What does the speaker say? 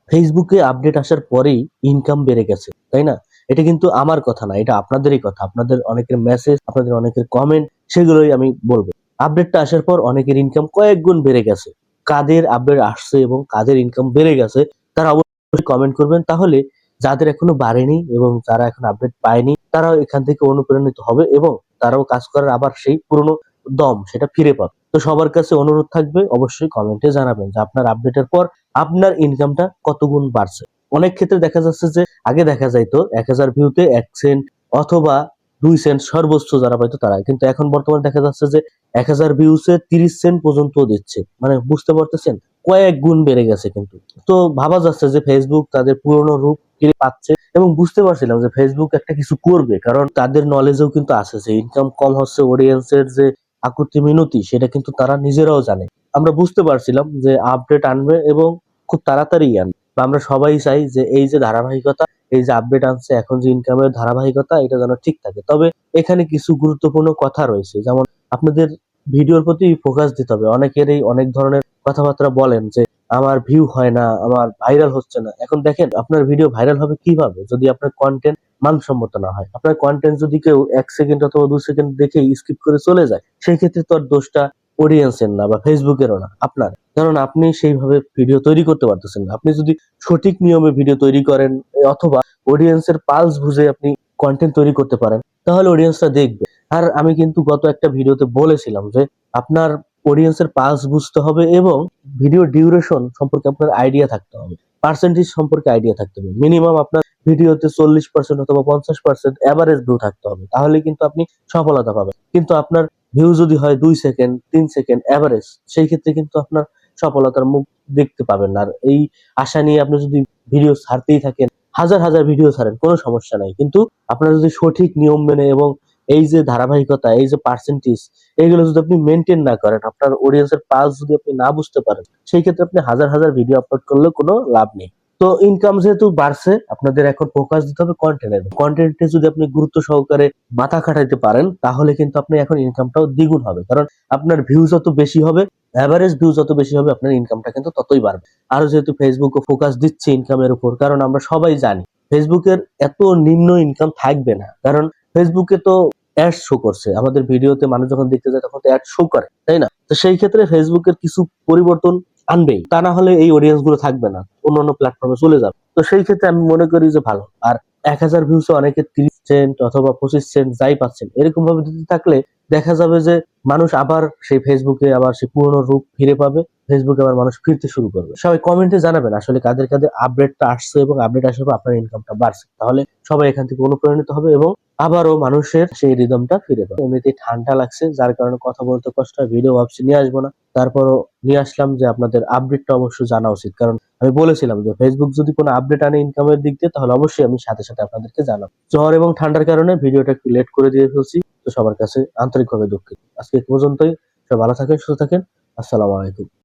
ফেসবুকে আপডেট আসার পরেই ইনকাম বেড়ে গেছে, তাই না? এটা কিন্তু আমার কথা না, এটা আপনাদেরই কথা। আপনাদের অনেকের মেসেজ, আপনাদের অনেকের কমেন্ট, সেগুলোই আমি বলবো। আপডেটটা আসার পর অনেকের ইনকাম কয়েক গুণ বেড়ে গেছে। কাদের আপডেট আসছে এবং কাদের ইনকাম বেড়ে গেছে তারা অবশ্যই কমেন্ট করবেন। তাহলে যাদের এখনো বাড়েনি এবং যারা এখন আপডেট পায়নি তারাও এখান থেকে অনুপ্রাণিত হবে এবং তারাও কাজ করার আবার সেই পুরনো দম সেটা ফিরে পাবে। তো সবার কাছে অনুরোধ থাকবে, অবশ্যই কমেন্টে জানাবেন যে আপনার আপডেটের পর আপনার ইনকামটা কত গুণ বাড়ছে। অনেক ক্ষেত্রে দেখা যাচ্ছে যে আগে দেখা যাইতো ১,০০০ ভিউতে ১ সেন্ট অথবা ২ সেন্ট সর্বোচ্চ যারা পাইতো তারা। কিন্তু এখন বর্তমানে দেখা যাচ্ছে যে ১,০০০ ভিউসে ৩০ সেন্ট পর্যন্ত দিচ্ছে। মানে বুঝতে পারতেছেন? কয়েক গুণ বেড়ে গেছে কিন্তু। তো ভাবা যাচ্ছে যে Facebook তাদের পুরনো রূপ ফিরে পাচ্ছে এবং বুঝতে পারছিলাম যে Facebook একটা কিছু করবে। কারণ তাদের নলেজেও কিন্তু আছে যে ইনকাম কম হচ্ছে, অডিয়েন্সের যে আকুতি মিনতি সেটা কিন্তু তারা নিজেরাও জানে। আমরা বুঝতে পারছিলাম যে আপডেট আনবে এবং খুব তাড়াতাড়ি আনবে। বা আমরা সবাই চাই যে এই যে ধারাবাহিকতা, এই যে আপডেট আনছে, এখন যে ইনকামের ধারাবাহিকতা এটা যেন ঠিক থাকে। তবে এখানে কিছু গুরুত্বপূর্ণ কথা রয়েছে। যেমন আপনাদের ভিডিওর প্রতি ফোকাস দিতে হবে। অনেকেরই অনেক ধরনের কথাবার্তা বলেন যে আমার ভিউ হয় না, আমার ভাইরাল হচ্ছে না। এখন দেখেন আপনার ভিডিও ভাইরাল হবে কিভাবে? যদি আপনার কনটেন্ট মানসম্মত না হয়। আপনার কনটেন্ট যদি কেউ ১ সেকেন্ড অথবা ২ সেকেন্ড দেখেই স্কিপ করে চলে যায়, সেই ক্ষেত্রে তো আর দোষটা অডিয়েন্সের না বা ফেসবুকেরও না, আপনার। কারণ আপনি সেইভাবে ভিডিও তৈরি করতে পারতেছেন না। আপনি যদি সঠিক নিয়মে ভিডিও তৈরি করেন অথবা অডিয়েন্সের পালস বুঝে আপনি কনটেন্ট তৈরি করতে পারেন, তাহলে অডিয়েন্সরা দেখবে। আর আমি কিন্তু গত একটা ভিডিওতে বলেছিলাম যে আপনার অডিয়েন্সের পালস বুঝতে হবে এবং ভিডিও ডিউরেশন সম্পর্কে আপনার আইডিয়া থাকতে হবে। পার্সেন্টেজ সম্পর্কে আইডিয়া থাকতে হবে। মিনিমাম আপনার ভিডিওতে ৪০% অথবা ৫০% এভারেজ ভিউ থাকতে হবে। তাহলে কিন্তু আপনি সফলতা পাবেন। কিন্তু আপনার ভিউ যদি হয় ২ সেকেন্ড, ৩ সেকেন্ড এভারেজ, সেই ক্ষেত্রে কিন্তু আপনার সফলতার মুখ দেখতে পাবেন না। আর এই আশা নিয়ে আপনি যদি ভিডিও ছাড়তেই থাকেন, হাজার, হাজার ভিডিও ছাড়েন, কোনো সমস্যা নাই। কিন্তু আপনার যদি সঠিক নিয়ম মেনে এবং এই যে ধারাবাহিকতা, এই যে পার্সেন্টেজ, এগুলো যদি আপনি মেইনটেইন না করেন, আপনার অডিয়েন্সের পালস যদি আপনি না বুঝতে পারেন, সেই ক্ষেত্রে আপনি হাজার, হাজার ভিডিও আপলোড করলেও কোনো লাভ নেই। তো ইনকাম যেহেতু বাড়ছে, আপনাদের এখন ফোকাস দিতে হবে কনটেন্টের। কনটেন্টে যদি আপনি গুরুত্ব সহকারে মাথা খাটাইতে পারেন, তাহলে কিন্তু আপনি এখন ইনকামটাও দ্বিগুণ হবে। কারণ আপনার ভিউ যত বেশি হবে, এভারেজ ভিউ যত বেশি হবে, আপনার ইনকামটা কিন্তু ততই বাড়বে। আরো যেহেতু ফেসবুকও ফোকাস দিচ্ছে ইনকামের উপর, কারণ আমরা সবাই জানি ফেসবুকের এত নিম্ন ইনকাম থাকবে না। কারণ ফেসবুকে তো অ্যাডস শো করছে। আমাদের ভিডিওতে মানুষ যখন দেখতে যায় তখন তো অ্যাড শো করে, তাই না? তো সেই ক্ষেত্রে ফেসবুকের কিছু পরিবর্তন আনবেই। তা না হলে এই অডিয়েন্স গুলো থাকবে না, অন্যান্য প্ল্যাটফর্মে চলে যাবে। তো সেই ক্ষেত্রে আমি মনে করি যে ভালো। আর ১,০০০ ভিউসে অনেকে ৩০ সেন্ট অথবা ২৫ সেন্ট যাই পাচ্ছেন, এরকম ভাবে দিতে থাকলে দেখা যাবে যে মানুষ আবার সেই ফেসবুকে আবার সেই পুরনো রূপ ফিরে পাবে। ফেসবুকে আবার মানুষ ফিরতে শুরু করবে। সবাই কমেন্টে জানাবেন আসলে কাদের, কাদের আপডেটটা আসছে এবং আপডেট আসার পর আপনার ইনকামটা বাড়ছে। তাহলে সবাই এখান থেকে অনুপ্রাণিত হবে এবং আবারও মানুষের সেই রিদমটা ফিরে পাবে। এমনিতেই ঠান্ডা লাগছে, যার কারণে কথা বলতে কষ্ট হয়। ভিডিও ভাবছি নিয়ে আসবো না। তারপরও নিয়ে আসলাম যে আপনাদের আপডেটটা অবশ্যই জানা উচিত। কারণ আমি বলেছিলাম যে ফেসবুক যদি কোনো আপডেট আনে ইনকামের দিক দিয়ে, তাহলে অবশ্যই আমি সাথে, সাথে আপনাদেরকে জানাবো। জ্বর এবং ঠান্ডার কারণে ভিডিওটা একটু লেট করে দিয়ে ফেলছি। তো সবার কাছে আন্তরিকভাবে দুঃখিত। আজকে এ পর্যন্তই। সবাই ভালো থাকেন, সুস্থ থাকেন। আসসালামু আলাইকুম।